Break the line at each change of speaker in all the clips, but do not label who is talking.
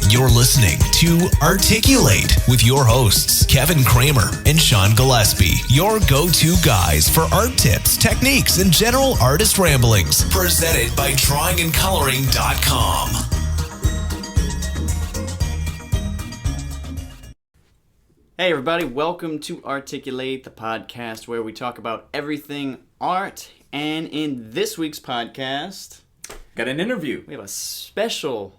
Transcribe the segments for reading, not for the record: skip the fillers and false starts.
You're listening to Articulate with your hosts, Kevin Kramer and Sean Gillespie, your go-to guys for art tips, techniques, and general artist ramblings. Presented by drawingandcoloring.com.
Hey everybody, welcome to Articulate, the podcast where we talk about everything art. And in this week's podcast,
got an interview.
We have a special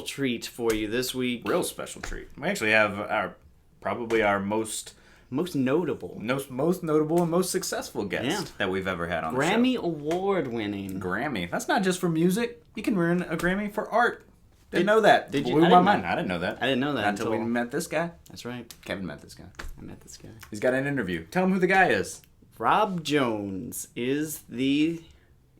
treat for you this week.
Real special treat. We actually have probably our most
notable
and most successful guest that we've ever had on the show.
Grammy award winning.
Grammy. That's not just for music. You can win a Grammy for art. Didn't know that.
Did you?
Blew my mind. I didn't know that.
I didn't know that
until we met this guy.
That's right.
Kevin met this guy.
I met this guy.
He's got an interview. Tell him who the guy is.
Rob Jones is the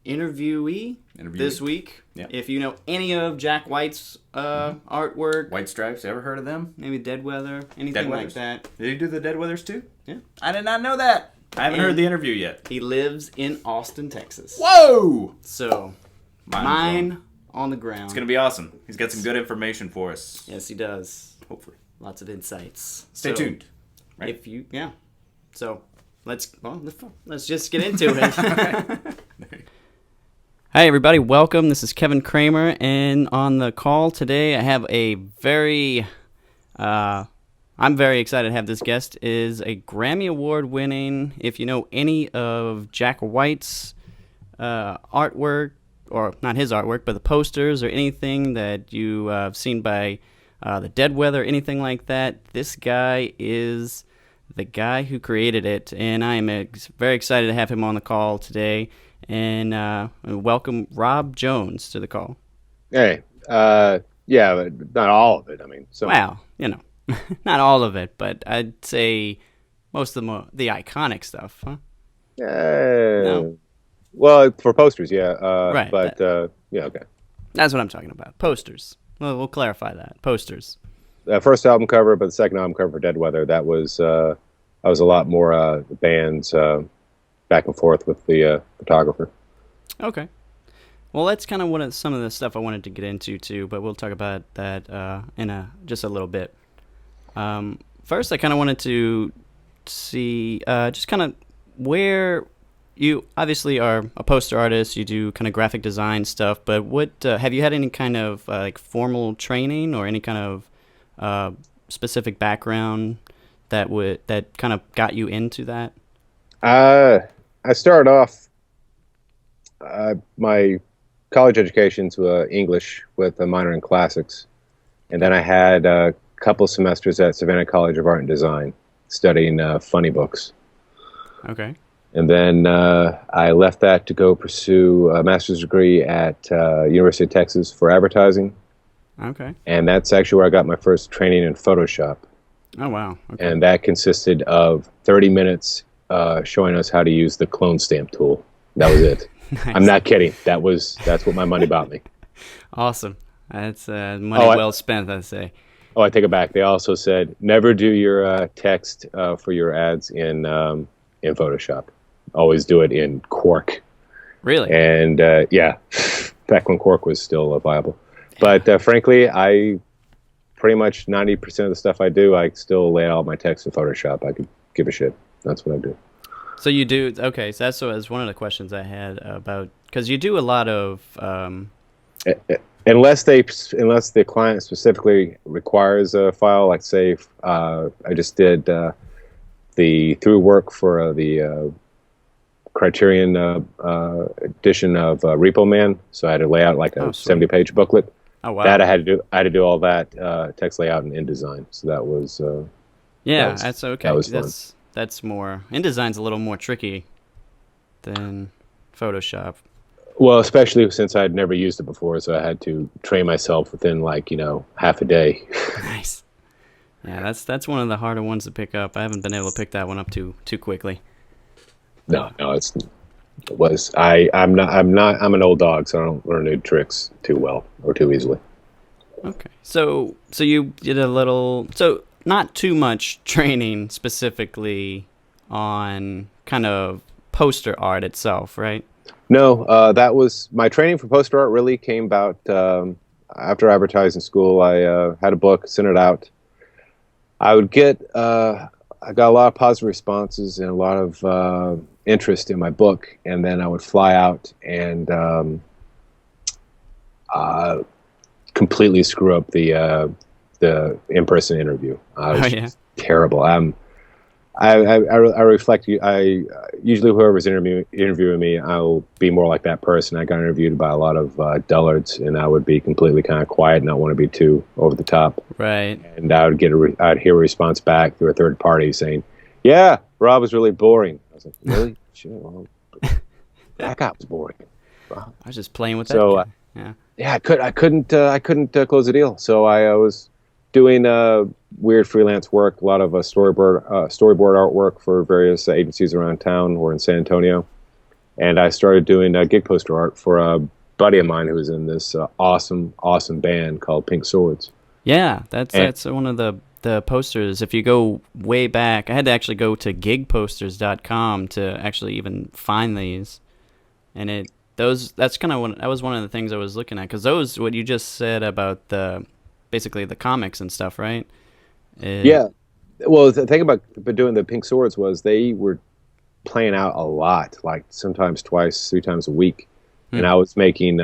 interviewee this week.
Yep.
If you know any of Jack White's artwork.
White Stripes, ever heard of them?
Maybe Dead Weather, anything like that.
Did he do the Dead Weathers too?
Yeah.
I did not know that. I haven't heard the interview yet.
He lives in Austin, Texas.
Whoa!
So, mine on the ground.
It's going to be awesome. He's got some good information for us.
Yes, he does.
Hopefully.
Lots of insights.
Stay tuned.
Right? So, let's just get into it. Hi, everybody. Welcome. This is Kevin Kramer, and on the call today, I have I'm very excited to have this guest, is a Grammy Award-winning, if you know any of Jack White's artwork, or not his artwork, but the posters or anything that you have seen by the Dead Weather, anything like that, this guy is the guy who created it, and I am very excited to have him on the call today, and welcome Rob Jones to the call.
Hey, but not all of it. I mean,
well, not all of it, but I'd say most of the iconic stuff, huh?
No. Well, for posters, yeah.
Right.
But okay.
That's what I'm talking about. Posters. We'll clarify that. Posters.
First album cover, but the second album cover for Dead Weather, that was a lot more bands back and forth with the photographer.
Okay. Well, that's kind of some of the stuff I wanted to get into too, but we'll talk about that in just a little bit. First, I kind of wanted to see just kind of where you obviously are a poster artist. You do kind of graphic design stuff, but what have you had any kind of formal training or any kind of specific background that kind of got you into that?
I started off my college education's English with a minor in classics, and then I had a couple semesters at Savannah College of Art and Design studying funny books.
Okay.
And then I left that to go pursue a master's degree at University of Texas for advertising.
Okay.
And that's actually where I got my first training in Photoshop.
Oh, wow. Okay.
And that consisted of 30 minutes showing us how to use the clone stamp tool. That was it.
Nice.
I'm not kidding. That's what my money bought me.
Awesome. That's money well spent, I'd say.
Oh, I take it back. They also said never do your text for your ads in Photoshop. Always do it in Quark.
Really?
And back when Quark was still viable. But frankly, I pretty much 90% of the stuff I do, I still lay out my text in Photoshop. I could give a shit. That's what I do.
So you do, okay, so that's one of the questions I had about, because you do a lot of...
Unless the client specifically requires a file, like say, I just did the through work for the Criterion edition of Repo Man, so I had to lay out like a 70-page booklet.
Oh wow!
That I had to do all that text layout in InDesign. So that was
that's okay.
That was fun.
That's more InDesign's a little more tricky than Photoshop.
Well, especially since I'd never used it before, so I had to train myself within half a day. Nice.
Yeah, that's one of the harder ones to pick up. I haven't been able to pick that one up too quickly.
No, I'm an old dog, so I don't learn new tricks too well or too easily.
Okay. So you did a little, so not too much training specifically on kind of poster art itself, right?
No, that was my training for poster art really came about after advertising school, I had a book, sent it out. I would get I got a lot of positive responses and a lot of interest in my book, and then I would fly out and completely screw up the in-person interview. I was just terrible. I reflect. I usually whoever's interviewing me, I'll be more like that person. I got interviewed by a lot of dullards, and I would be completely kind of quiet, not want to be too over the top.
Right.
And I would I'd hear a response back through a third party saying, "Yeah, Rob was really boring." I was like, "Really? Shit, well, that guy was boring."
I was just playing with that guy.
Yeah, I couldn't close the deal. So I was doing weird freelance work, a lot of storyboard artwork for various agencies around town or in San Antonio. And I started doing gig poster art for a buddy of mine who was in this awesome band called Pink Swords.
Yeah, that's one of the posters. If you go way back, I had to actually go to gigposters.com to actually even find these. And that was one of the things I was looking at, because those, what you just said about basically the comics and stuff, right?
Yeah. Well, the thing about doing the Pink Swords was they were playing out a lot, like sometimes twice, 3 times a week. And I was making,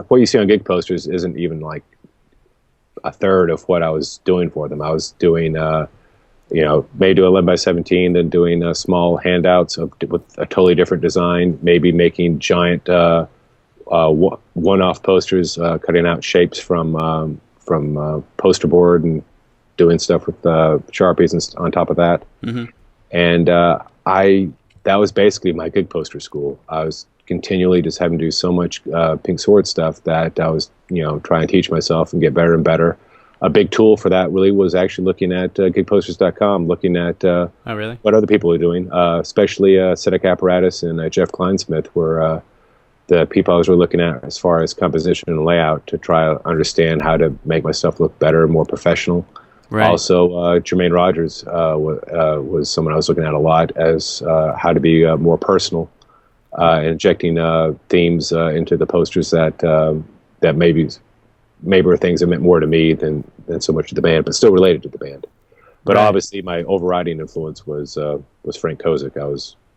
what you see on gig posters isn't even like a third of what I was doing for them. I was doing, maybe do 11 by 17, then doing small handouts with a totally different design, maybe making giant one-off posters, cutting out shapes from poster board and doing stuff with Sharpies and on top of that. Mm-hmm. And that was basically my gig poster school. I was continually just having to do so much Pink Sword stuff that I was, trying to teach myself and get better and better. A big tool for that really was actually looking at gigposters.com, looking at what other people are doing, especially Cetic Apparatus and Jeff Kleinsmith were the people I was really looking at as far as composition and layout to try to understand how to make my stuff look better, more professional. Right. Also, Jermaine Rogers was someone I was looking at a lot as how to be more personal, injecting themes into the posters that maybe were things that meant more to me than so much to the band, but still related to the band. But obviously, my overriding influence was Frank Kozik.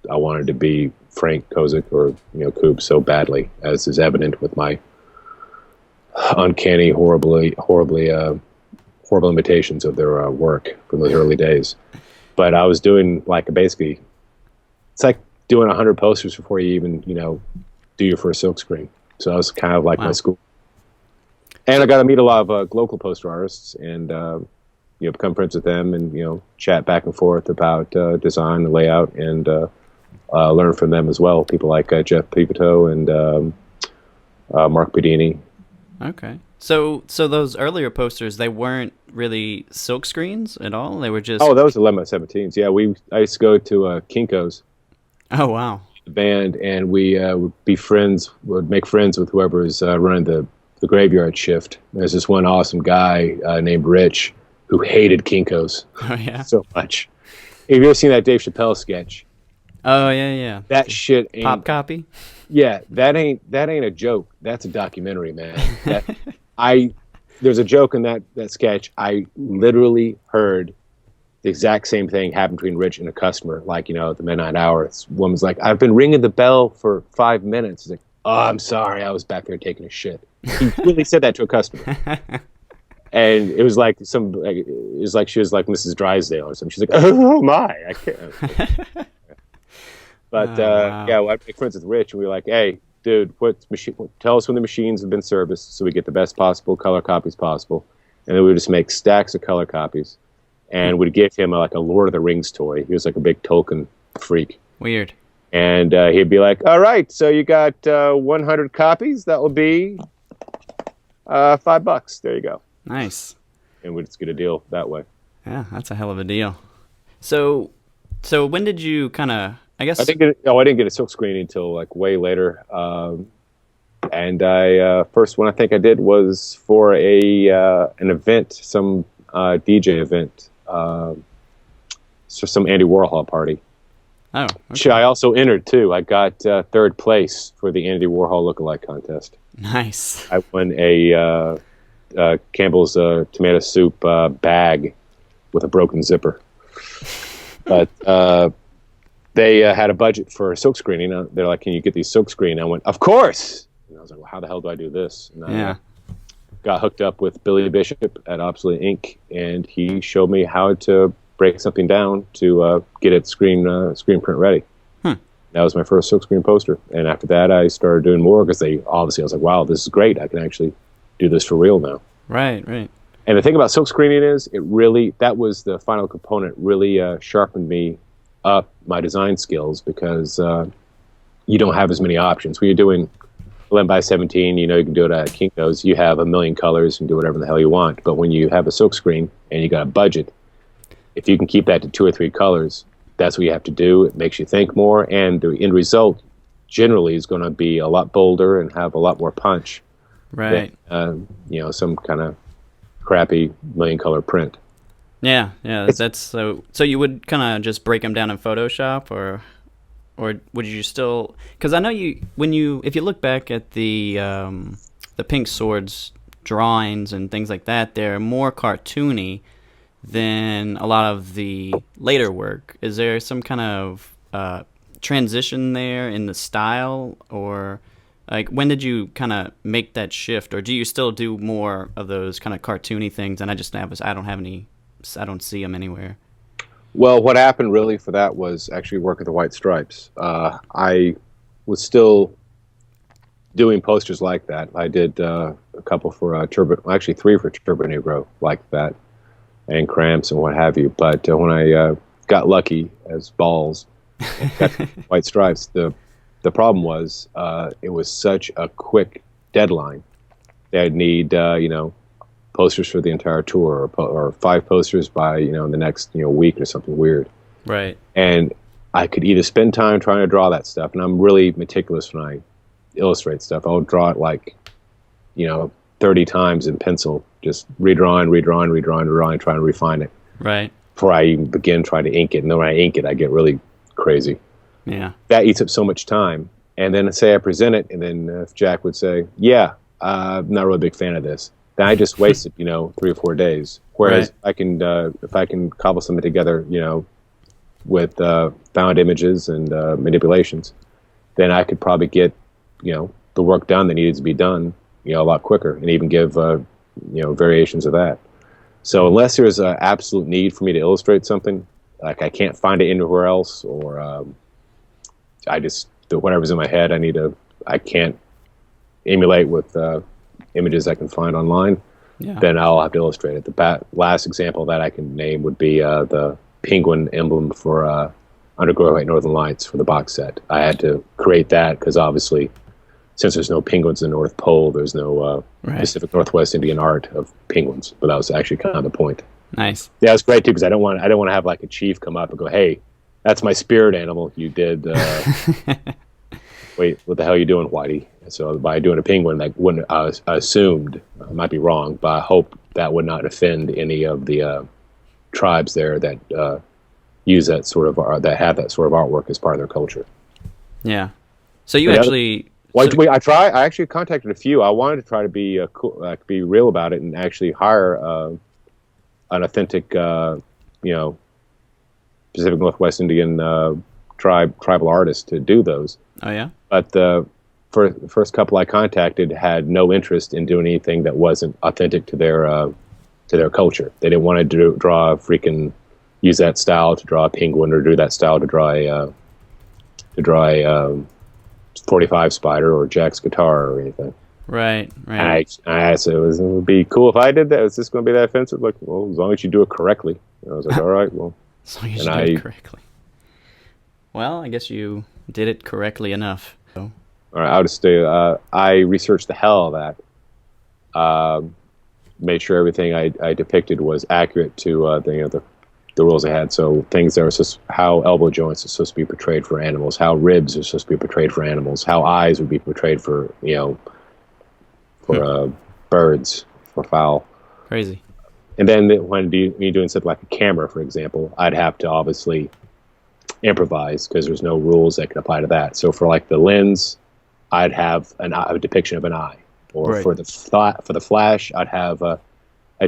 I wanted to be Frank Kozik or Coop so badly, as is evident with my uncanny, horrible imitations of their work from those early days. But I was doing basically, it's like doing 100 posters before you even do your first silkscreen. So I was kind of like my school. And I got to meet a lot of local poster artists and become friends with them and chat back and forth about design and layout and learn from them as well. People like Jeff Pivito and Mark Bedini.
Okay. So those earlier posters, they weren't really silk screens at all? They were just...
Oh, that was 11 by 17s. Yeah, I used to go to Kinkos.
Oh, wow.
The band, and we would make friends with whoever's running the graveyard shift. There's this one awesome guy named Rich who hated Kinkos so much. Have you ever seen that Dave Chappelle sketch?
Oh, yeah.
That shit ain't...
Pop copy?
Yeah, that ain't a joke. That's a documentary, man. There's a joke in that sketch. I literally heard the exact same thing happen between Rich and a customer, at the midnight hour. This woman's like, "I've been ringing the bell for 5 minutes." He's like, "Oh, I'm sorry, I was back there taking a shit." He really said that to a customer. And it was like she was like Mrs. Drysdale or something. She's like, "Oh my, I can't." But wow. I'd make friends with Rich, and we were like, "Hey, dude, tell us when the machines have been serviced so we get the best possible color copies possible." And then we would just make stacks of color copies, and we'd give him a Lord of the Rings toy. He was like a big Tolkien freak.
Weird.
And he'd be like, "All right, so you got 100 copies. That will be $5. There you go."
Nice.
And we'd just get a deal that way.
Yeah, that's a hell of a deal. So when did you kind of... I didn't
get a silk screening until way later. And I first one I think I did was for an event, some DJ event, so some Andy Warhol party.
Oh, okay.
Which I also entered too. I got third place for the Andy Warhol lookalike contest.
Nice.
I won a Campbell's tomato soup bag with a broken zipper. But they had a budget for silkscreening. They're like, "Can you get these silkscreen?" I went, "Of course." And I was like, "Well, how the hell do I do this?" And I got hooked up with Billy Bishop at Obsolete Inc., and he showed me how to break something down to get it screen print ready. That was my first silkscreen poster. And after that, I started doing more because I was like, wow, this is great. I can actually do this for real now.
Right.
And the thing about silkscreening is that was the final component, really sharpened me up my design skills because you don't have as many options. When you're doing 11 by 17, you can do it at Kinkos. You have a million colors and do whatever the hell you want. But when you have a silkscreen and you got a budget, if you can keep that to 2 or 3 colors, that's what you have to do. It makes you think more, and the end result generally is going to be a lot bolder and have a lot more punch.
Right.
Than, some kind of crappy million color print.
Yeah. That's so you would kind of just break them down in Photoshop, or would you still? Because I know if you look back at the Pink Swords drawings and things like that, they're more cartoony than a lot of the later work. Is there some kind of transition there in the style, or like when did you kind of make that shift, or do you still do more of those kind of cartoony things? And I don't see them anywhere.
Well, what happened really for that was actually work at the White Stripes. I was still doing posters like that. I did a couple for actually 3 for Turbo Negro like that, and Cramps and what have you. But when I got lucky as balls and got White Stripes, the problem was it was such a quick deadline. They'd need posters for the entire tour, or 5 posters by the next week or something weird.
Right.
And I could either spend time trying to draw that stuff, and I'm really meticulous when I illustrate stuff. I'll draw it 30 times in pencil, just redrawing, trying to refine it.
Right.
Before I even begin trying to ink it. And then when I ink it, I get really crazy.
Yeah.
That eats up so much time. And then say I present it, and then if Jack would say, "Yeah, I'm not really a big fan of this," then I just wasted 3 or 4 days. Whereas if I can cobble something together, with found images and manipulations, then I could probably get the work done that needed to be done a lot quicker, and even give variations of that. So unless there's an absolute need for me to illustrate something, like I can't find it anywhere else, or whatever's in my head, I can't emulate with images I can find online, then I'll have to illustrate it. The last example that I can name would be the penguin emblem for Underground Northern Lights for the box set. I had to create that because obviously, since there's no penguins in the North Pole, there's no Pacific Northwest Indian art of penguins. But that was actually kind of the point.
Nice.
Yeah, it's great too, because I don't want to have like a chief come up and go, "Hey, that's my spirit animal. You did. Wait, what the hell are you doing, Whitey?" So by doing a penguin, that wouldn't. I assumed, I might be wrong, but I hope that would not offend any of the tribes there that use that sort of that have that sort of artwork as part of their culture. Yeah.
So you actually.
I actually contacted a few. I wanted to try to be be real about it and actually hire an authentic, Pacific Northwest Indian tribal artist to do those.
Oh yeah.
But the first couple I contacted had no interest in doing anything that wasn't authentic to their culture. They didn't want to use that style to draw a penguin, or do that style to draw a 45 Spider or Jack's guitar or anything.
Right.
I asked, it would be cool if I did that. Is this going to be that offensive? Like, well, as long as you do it correctly. And I was like, all right, well.
As long as you do it correctly. Well, I guess you did it correctly enough. So.
All right, I'll just stay. I researched the hell of that. Made sure everything I depicted was accurate to the rules I had. So things that are how elbow joints are supposed to be portrayed for animals, how ribs are supposed to be portrayed for animals, how eyes would be portrayed for birds, for fowl.
Crazy.
And then when you're doing something like a camera, for example, I'd have to obviously improvise because there's no rules that can apply to that. So for like the lens, I'd have a depiction of an eye. Or
Right.
for the Flash, I'd have a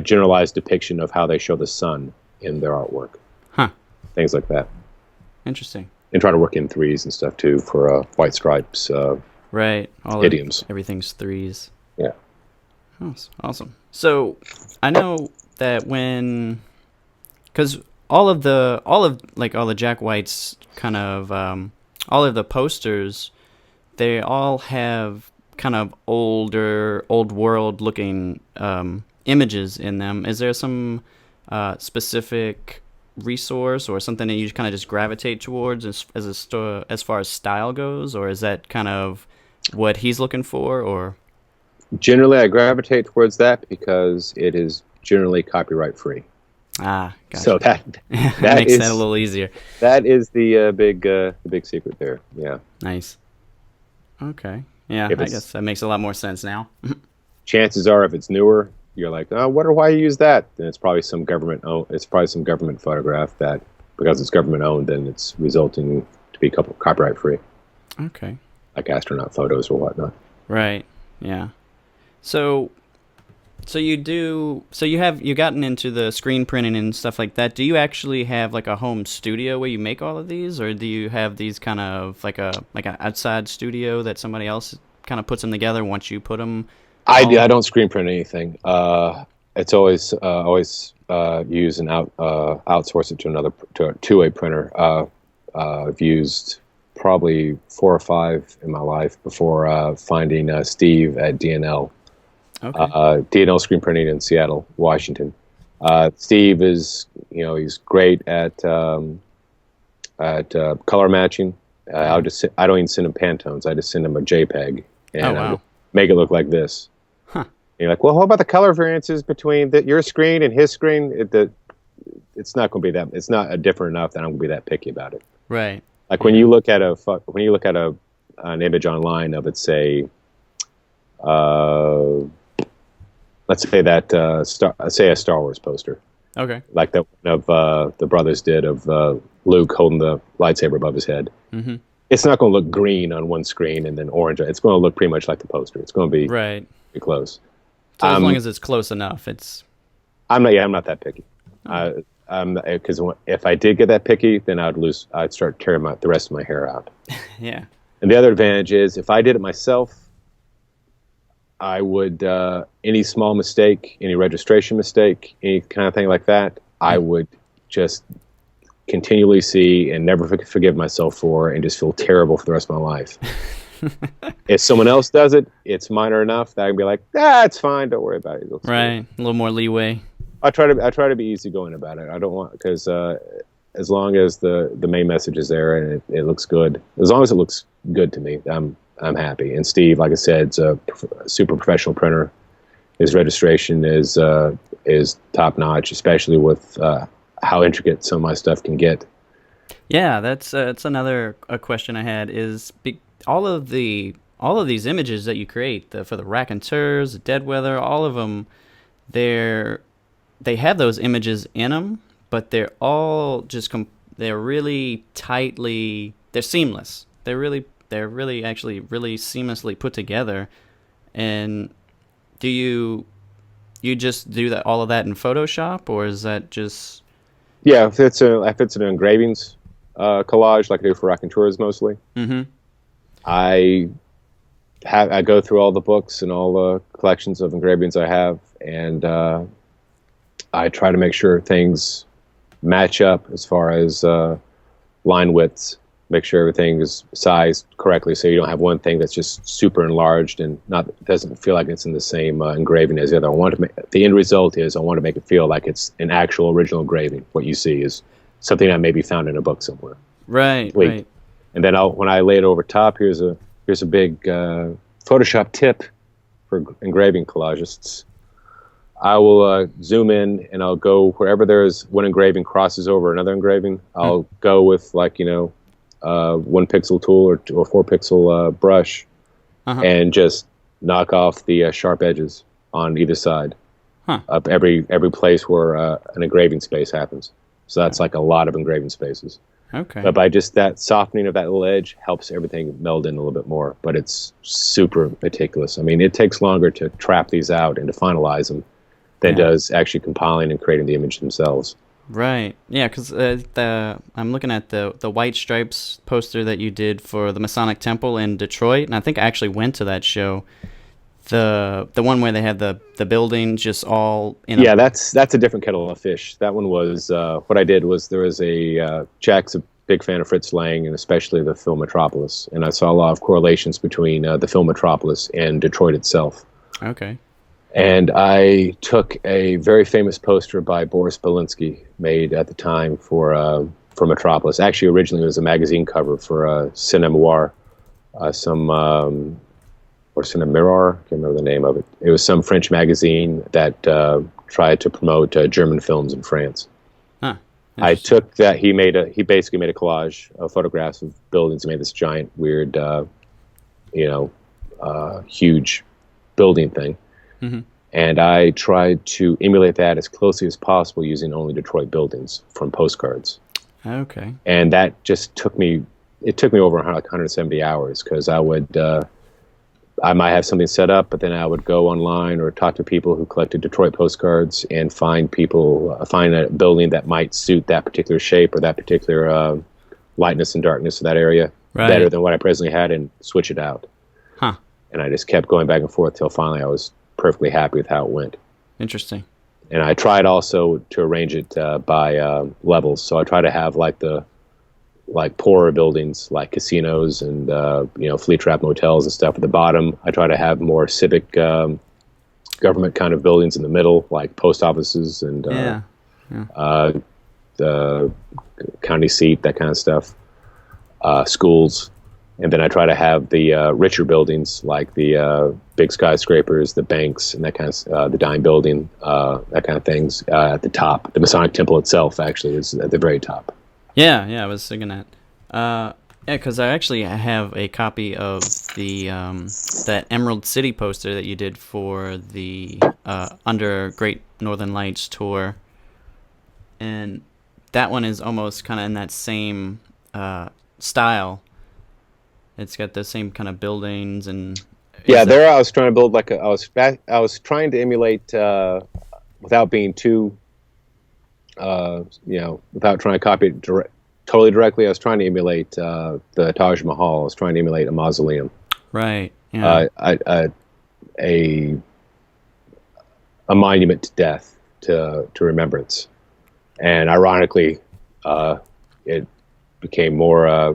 generalized depiction of how they show the sun in their artwork,
Huh.
things like that,
Interesting.
and try to work in threes and stuff too for white stripes,
Right.
idioms.
Everything's threes.
Yeah.
Oh, awesome. So I know that because all of the Jack White's kind of all of the posters, they all have kind of old world looking images in them. Is there some specific resource or something that you kind of just gravitate towards as far as style goes, or is that kind of what he's looking for, or?
Generally, I gravitate towards that because it is generally copyright free.
Ah, gotcha.
So that
makes
is,
that a little easier.
That is the big secret there. Yeah.
Nice. Okay. Yeah,
If
I
it's-
guess that makes a lot more sense now.
Chances are, if it's newer, you're like, oh, I wonder why you use that. Then it's probably some government photograph that, because it's government owned, then it's resulting to be copyright free,
Okay.
like astronaut photos or whatnot.
Right. Yeah. So you've gotten into the screen printing and stuff like that. Do you actually have like a home studio where you make all of these, or do you have these kind of like an outside studio that somebody else kind of puts them together once you put them?
I don't screen print anything. It's always use and outsource it to a printer. I've used probably 4 or 5 in my life before finding Steve at DNL.
Okay.
DNL Screen Printing in Seattle, Washington. Steve is, he's great at color matching. I don't even send him Pantones. I just send him a JPEG, and
Oh, wow.
make it look like this.
Huh.
And you're like, well, how about the color variances between your screen and his screen? It's not going to be that. It's not different enough that I'm going to be that picky about it.
Right.
Like when you look at an image online of, let's say, a Star Wars poster,
Okay.
like that one of the brothers did of Luke holding the lightsaber above his head.
Mm-hmm.
It's not going to look green on one screen and then orange. It's going to look pretty much like the poster. It's going to be
Right.
pretty close.
So as long as it's close enough, it's.
I'm not that picky. Because if I did get that picky, then I'd start tearing the rest of my hair out.
Yeah.
And the other advantage is, if I did it myself, I would, any small mistake, any registration mistake, any kind of thing like that, I would just continually see and never forgive myself for, and just feel terrible for the rest of my life. If someone else does it, it's minor enough that I can be like, it's fine, don't worry about it. It looks
Right.
good.
A little more leeway.
I try to be easygoing about it. I don't want, because as long as the main message is there and it looks good, as long as it looks good to me, I'm happy. And Steve, like I said, is a super professional printer. His registration is top notch, especially with how intricate some of my stuff can get.
Yeah, that's another question I had. Is all of these images that you create for the Raconteurs, the Dead Weather, all of them, they have those images in them, but they're all just they're really tightly, they're seamless. They're really actually really seamlessly put together. And do you just do all of that in Photoshop, or is that just?
Yeah, if it's an engravings collage like I do for Raconteurs mostly.
Mm-hmm.
I go through all the books and all the collections of engravings I have, and I try to make sure things match up as far as line widths. Make sure everything is sized correctly, so you don't have one thing that's just super enlarged and doesn't feel like it's in the same engraving as the other. The end result is I want to make it feel like it's an actual original engraving. What you see is something I maybe found in a book somewhere.
Right. Right.
And then when I lay it over top, here's a big Photoshop tip for engraving collagists. I will zoom in and I'll go wherever there's one engraving crosses over another engraving. I'll go with 1 pixel tool or 4 pixel brush, and just knock off the sharp edges on either side of every place where an engraving space happens. So that's like a lot of engraving spaces.
Okay.
But by just that softening of that little edge helps everything meld in a little bit more. But it's super meticulous. I mean, it takes longer to trap these out and to finalize them than it does actually compiling and creating the image themselves.
Right. Yeah, because I'm looking at the White Stripes poster that you did for the Masonic Temple in Detroit, and I think I actually went to that show. The one where they had the building just all in.
Yeah, that's a different kettle of fish. That one was what I did was there was Jack's a big fan of Fritz Lang and especially the film Metropolis, and I saw a lot of correlations between the film Metropolis and Detroit itself.
Okay.
And I took a very famous poster by Boris Belinsky, made at the time for Metropolis. Actually, originally it was a magazine cover for Cinémoire, or Cinémiroir, I can't remember the name of it. It was some French magazine that tried to promote German films in France.
Huh.
I took that. He basically made a collage of photographs of buildings. He made this giant, weird, huge building thing.
Mm-hmm.
And I tried to emulate that as closely as possible using only Detroit buildings from postcards.
Okay.
And that just took me over like 170 hours because I might have something set up, but then I would go online or talk to people who collected Detroit postcards and find a building that might suit that particular shape or that particular lightness and darkness of that area better than what I presently had and switch it out.
Huh.
And I just kept going back and forth till finally I was perfectly happy with how it went.
Interesting.
And I tried also to arrange it by levels. So I try to have poorer buildings like casinos and flea trap motels and stuff at the bottom. I try to have more civic government kind of buildings in the middle, like post offices and the county seat, that kind of stuff, schools. And then I try to have the richer buildings like the big skyscrapers, the banks, and that kind of the dime building, that kind of things at the top. The Masonic Temple itself actually is at the very top.
Yeah, I was thinking that. Because I actually have a copy of the that Emerald City poster that you did for the Under Great Northern Lights tour, and that one is almost kind of in that same style. It's got the same kind of buildings and.
Yeah, I was trying to build I was trying to emulate without being too. Without trying to copy it totally directly, I was trying to emulate the Taj Mahal. I was trying to emulate a mausoleum.
Right. Yeah.
A monument to death, to remembrance, and ironically, it became more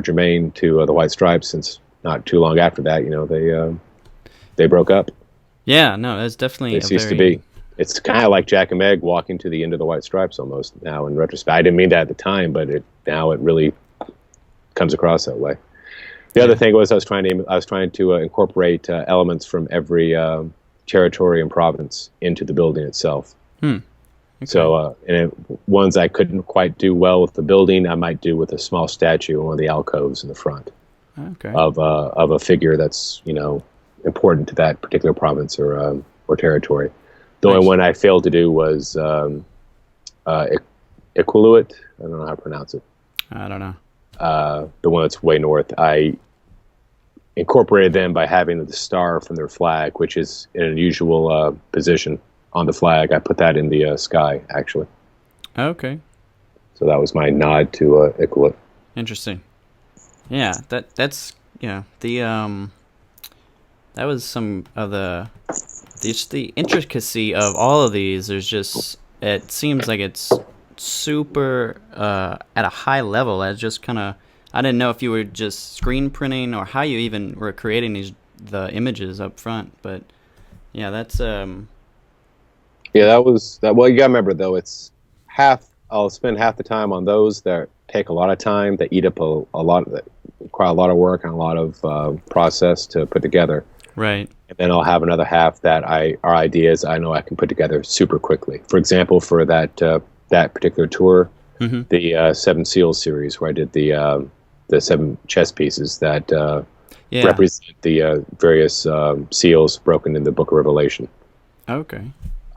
germane to the White Stripes since not too long after that, they broke up.
Yeah. No, that's definitely.
They ceased to be. It's kind of like Jack and Meg walking to the end of the White Stripes almost now in retrospect. I didn't mean that at the time, but now it really comes across that way. The other thing was I was trying to incorporate elements from every territory and province into the building itself. Okay. So ones I couldn't quite do well with the building, I might do with a small statue in one of the alcoves in the front of a figure that's important to that particular province or territory. The only one I failed to do was Iqaluit. I don't know how to pronounce it.
I don't know.
The one that's way north. I incorporated them by having the star from their flag, which is in an unusual position on the flag. I put that in the sky, actually.
Okay.
So that was my nod to Iqaluit.
Interesting. Yeah, that's that was some of the intricacy of all of these. It seems like it's super at a high level. I didn't know if you were just screen printing or how you even were creating the images up front, but yeah, that's
that was that. Well, you gotta remember though, I'll spend half the time on those that take a lot of time, that eat up require a lot of work and a lot of process to put together.
Right.
And then I'll have another half that are ideas I know I can put together super quickly. For example, for that particular tour, the Seven Seals series, where I did the 7 chess pieces that represent the various seals broken in the Book of Revelation.
Okay.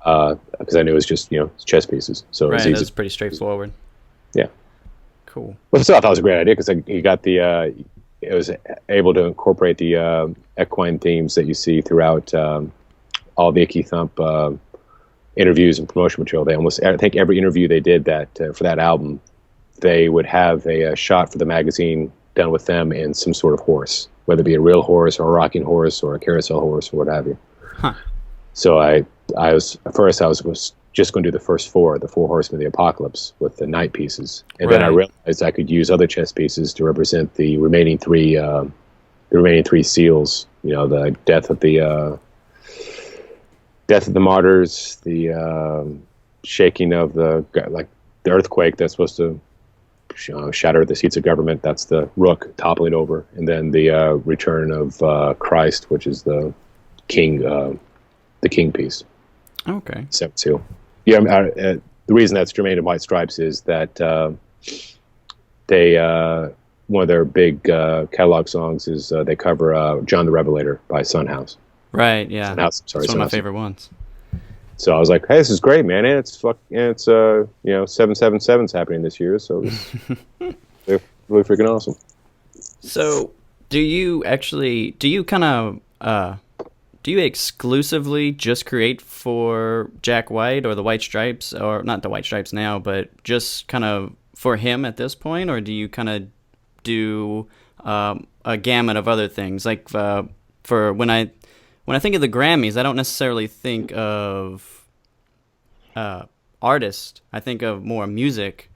Because I knew it was just chess pieces, so it was easy.
That's pretty straightforward.
Yeah.
Cool.
Well, still, I thought it was a great idea because he got it was able to incorporate the equine themes that you see throughout all the Icky Thump interviews and promotional material. I think every interview they did for that album, they would have a shot for the magazine done with them and some sort of horse, whether it be a real horse or a rocking horse or a carousel horse or what have you.
Huh.
So I was just going to do the first four, the Four Horsemen of the Apocalypse with the night pieces, and then I realized I could use other chess pieces to represent the remaining three seals. You know, the death of the martyrs, the shaking of the earthquake that's supposed to shatter the seats of government. That's the Rook toppling over, and then the return of Christ, which is the king piece.
Okay.
Seventh seal. Yeah, the reason that's germane to White Stripes is that they one of their big catalog songs is they cover John the Revelator by Sunhouse.
Right. Yeah.
Sunhouse, sorry,
it's one of my
Sunhouse.
favorite ones.
So I was like, "Hey, this is great, man! And it's 777's happening this year, so they're really freaking awesome."
So, do you exclusively just create for Jack White or the White Stripes, or not the White Stripes now, but just kind of for him at this point, or do you kind of do a gamut of other things? Like for when I think of the Grammys, I don't necessarily think of artists. I think of more music,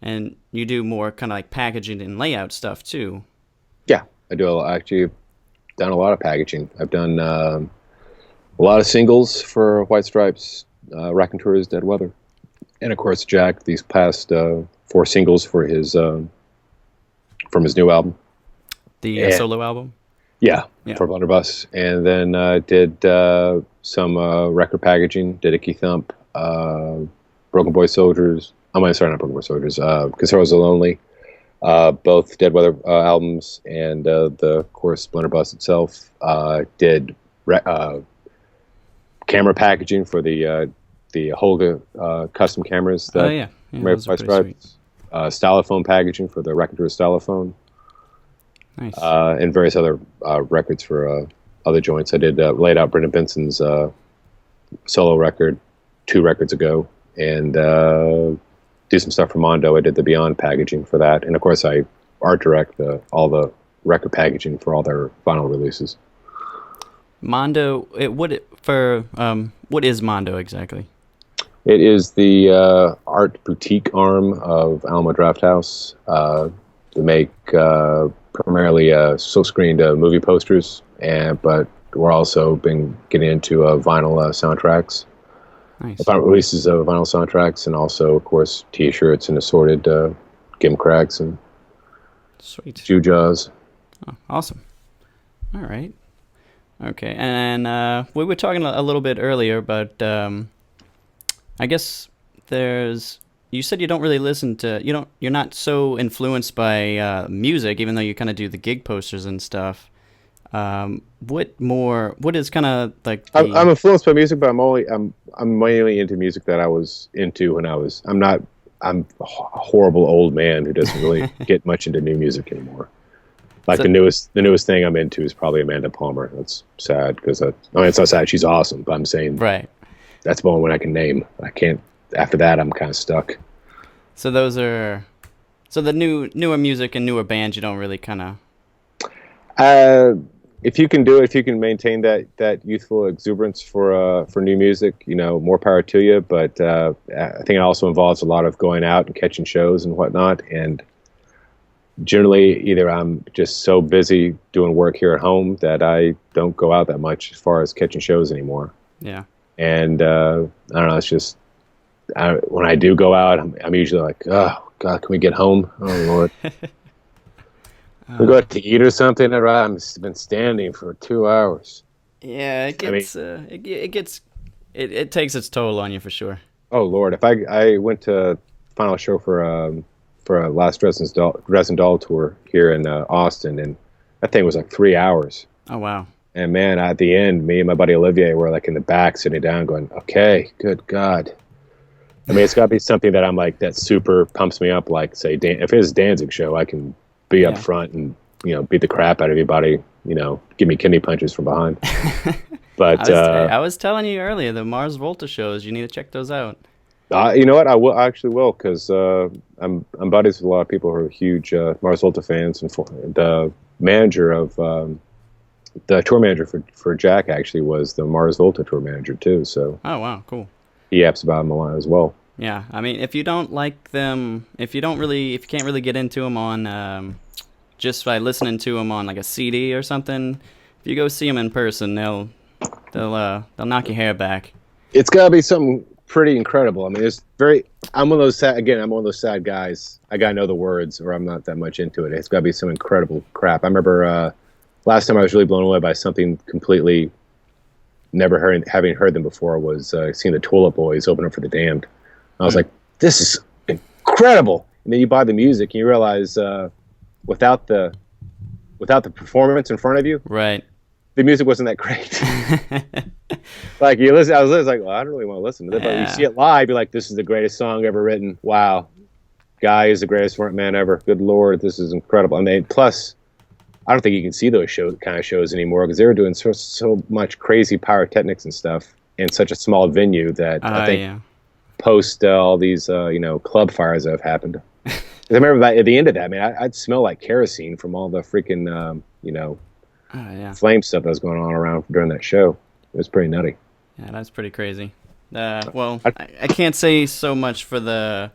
and you do more kind of like packaging and layout stuff too.
Yeah, I do. Actually, done a lot of packaging. I've done a lot of singles for White Stripes, Raconteurs, Dead Weather, and of course Jack. These past 4 singles for his from his new album,
the solo album.
Yeah, for Blunderbuss, and then did some record packaging. Did Icky Thump, Broken Boy Soldiers. Sorry, not Broken Boy Soldiers. Caseros Are Lonely. Both Dead Weather albums and of course Blunderbuss itself. Did camera packaging for the Holga custom cameras that
those are pretty sweet.
Stylophone packaging for the Raconteurs Stylophone.
Nice.
And various other records for other joints. I did laid out Brendan Benson's solo record 2 records ago, and do some stuff for Mondo. I did the Beyond packaging for that, and of course I art direct all the record packaging for all their vinyl releases.
Mondo, what is Mondo exactly?
It is the art boutique arm of Alamo Drafthouse. They make primarily silkscreened movie posters, but we're also been getting into vinyl soundtracks.
Nice.
Vinyl releases of vinyl soundtracks, and also, of course, T-shirts and assorted gimcracks and
sweet
jujas.
Oh, awesome. All right. Okay, and we were talking a little bit earlier, but I guess you said you don't really listen to, you're not so influenced by music, even though you kind of do the gig posters and stuff. What is kind of like
I'm influenced by music, but I'm mainly into music that I was into when I'm a horrible old man who doesn't really get much into new music anymore. Like the newest thing I'm into is probably Amanda Palmer. That's sad because it's not sad. She's awesome, but I'm saying
right.
That's the only one I can name. I can't. After that, I'm kind of stuck.
So the newer music and newer bands, you don't really kind
of. If you can do it, if you can maintain that youthful exuberance for new music, more power to you. But I think it also involves a lot of going out and catching shows and whatnot. And generally, either I'm just so busy doing work here at home that I don't go out that much as far as catching shows anymore.
Yeah. And
I don't know. It's just when I do go out, I'm usually like, oh God, can we get home? Oh Lord. We go out to eat or something. I've been standing for 2 hours.
Yeah, it takes its toll on you for sure.
Oh Lord, if I went to final show for a last Dresden Doll tour here in Austin, and that thing was like 3 hours.
Oh wow.
And man, at the end, me and my buddy Olivier were like in the back sitting down, going, "Okay, good God, I mean, it's got to be something that I'm like, that super pumps me up. Like, say, if it's a Danzig show, I can be up front and, beat the crap out of anybody, give me kidney punches from behind. But
I was telling you earlier, the Mars Volta shows, you need to check those out.
you know what? I actually will, because I'm buddies with a lot of people who are huge Mars Volta fans, and the manager of the tour manager for Jack actually was the Mars Volta tour manager too. So
oh wow, cool.
He yaps about them a lot as well.
Yeah, I mean, if you don't like them, if you can't really get into them on just by listening to them on like a CD or something, if you go see them in person, they'll knock your hair back. It's
got to be something pretty incredible. I mean, I'm one of those sad guys. I got to know the words, or I'm not that much into it. It's got to be some incredible crap. I remember last time I was really blown away by something completely having heard them before was seeing the Tulip Boys open up for the Damned. I was like, this is incredible. And then you buy the music and you realize without the performance in front of you,
right,
the music wasn't that great. Like I was like, well, I don't really want to listen to it. But you see it live, you're like, this is the greatest song ever written. Wow, guy is the greatest front man ever. Good Lord, this is incredible. I mean, plus, I don't think you can see those kind of shows anymore, because they were doing so much crazy pyrotechnics and stuff in such a small venue that I think post all these club fires that have happened. I remember at the end of that, man, I'd smell like kerosene from all the freaking flame stuff that was going on around during that show. It was pretty nutty.
Yeah, that's pretty crazy. Well, I can't say so much for the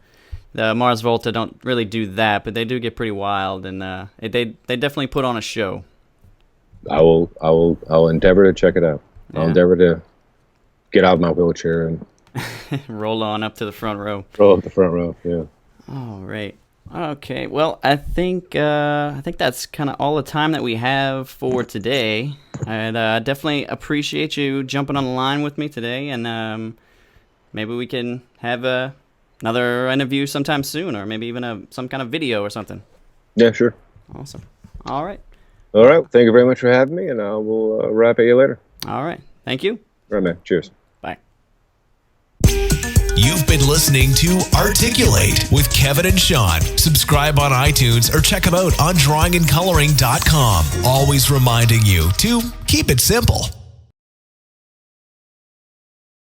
Mars Volta. Don't really do that, but they do get pretty wild, and they definitely put on a show.
I'll endeavor to check it out. Yeah. I'll endeavor to get out of my wheelchair and
roll on up to the front row.
Roll up the front row, yeah.
All right. Okay. Well, I think that's kind of all the time that we have for today. I'd definitely appreciate you jumping on the line with me today, and maybe we can have another interview sometime soon, or maybe even some kind of video or something.
Yeah, sure.
Awesome. All right.
All right. Thank you very much for having me, and I will wrap at you later.
All right. Thank you.
All right, man. Cheers.
Bye.
You've been listening to Articulate with Kevin and Sean. Subscribe on iTunes or check them out on drawingandcoloring.com. Always reminding you to keep it simple.